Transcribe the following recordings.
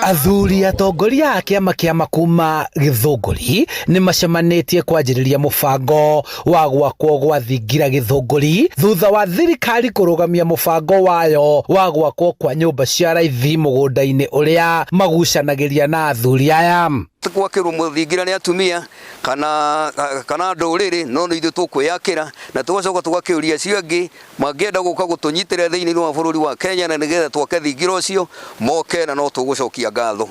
Athuri atongoria a kiama kia makuma Githunguri ni macemanĩtie kwanjĩrĩria mũbango wa gwakwo gwa thingira Githunguri thutha wa thirikari kũrũgamia mũbango wayo wa gwakwo kwa nyũmba cia raithi mũgũnda-inĩ ũrĩa magucanagĩria na athuri aya. Gwakĩrwo mũthingira nĩ atumia kana ndũrĩrĩ no ithuĩ tũkwĩyakĩra na tũgacoka tũgakĩũria acio angĩ mangĩenda gũka gũtũnyitĩrĩra thĩinĩ wa bũrũri wa Kenya na nĩgetha twake thingira ũcio moke na no tũgũcokia ngatho.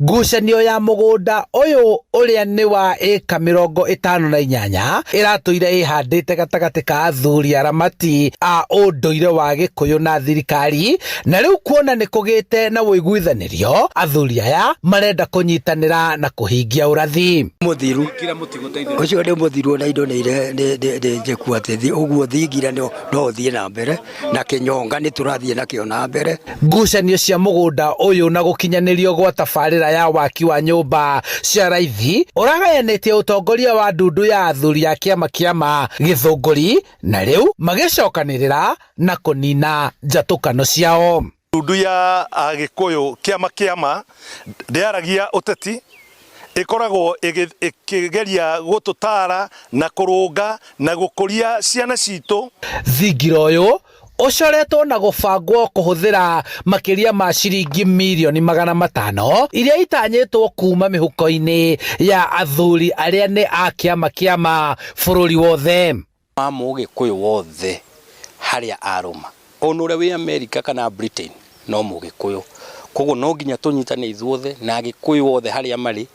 Ngucanio ya mũgũnda ũyũ ũrĩa nĩ wa ĩka 58 ĩratũire ĩhandĩte gatagatĩ ka athuri aramati a ũndũire wa Gĩkũyũ na thirikari, na rĩu kuona nĩ kũgĩte na wĩiguithanĩrio, athuri aya marenda kũnyitanĩra na kũhingia ũrathi. Mũthiru ũcio nĩ mũthiru na indo nĩ njĩku atĩ ũguo thingira no ũthiĩ na mbere na kĩnyonga nĩ tũrathiĩ nakĩo na mbere. Ngucanio cia mũgũnda ũyũ na gũkinyanĩrio gwa tabarĩra ya waki wa nyũmba cia raithi ũragayanĩtie ũtongoria wa ndundu ya athuri a kiama Githunguri, na rĩu magĩcokanĩrĩra na kũnina njatũkano ciao. Ndundu ya Gĩkũyũ kiama ndĩaragia ũteti, ĩkoragwo ĩkĩgeria gũtũtara na kũrũnga na gũkũria ciana citũ. Thingira ũyũ ũcoretwo na gũbangwo kũhũthĩra makĩria ma ciringi mirioni 500 iria itanyĩtwo kuma mĩhuko-inĩ ya athuri arĩa nĩ a kiama bũrũri wothe. Mũgĩkũyũ wothe harĩa arũma onũre wĩ America kana Britain no Mũgĩkũyũ, koguo no nginya tũnyitane ithuothe na Agĩkũyũ wothe harĩa marĩ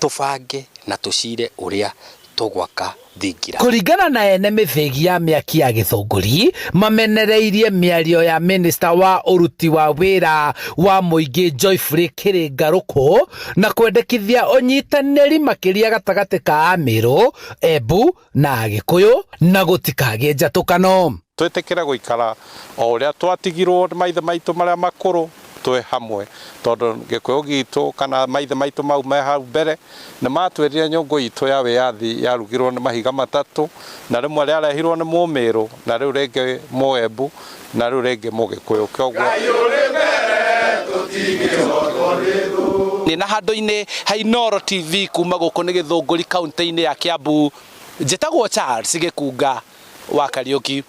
tũbange na tũcire ũrĩa tũgwaka thingira. Kũringana na ene mĩthĩgi ya mĩaki ya Gĩthunguri mamenereirie mĩario ya minista wa ũruti wa wĩra wa mũingĩ Joyfrey Kĩrĩngarũkũ na kwendekithia ũnyitanĩri makĩria gatagatĩ ka Amĩrũ, Embu na Agĩkũyũ na gũtikagĩe njatũkano. Twĩtĩkĩre gũikara o ũrĩa twatigirwo maithe maitũ marĩa makũrũ twĩ hamwe, tondũ Gĩkũyũ gitũ kana maithe maitũ mau me hau mbere nĩ matwĩrire nyũngũ itũ ya wĩyathi yarugirwo nĩ mahiga matatũ, na rĩmwe rĩarehirwo nĩ Mũmĩrũ na rĩu rĩngĩ Mũembu na rĩu rĩngĩ Mũgĩkũyũ. Kĩoguo nĩ na handũ-inĩ ha Inooro TV kuma gũkũ nĩ Gĩthunguri kaunti-inĩ ya Kiambu, njĩtagwo Charles Gĩkunga wa Kariũki.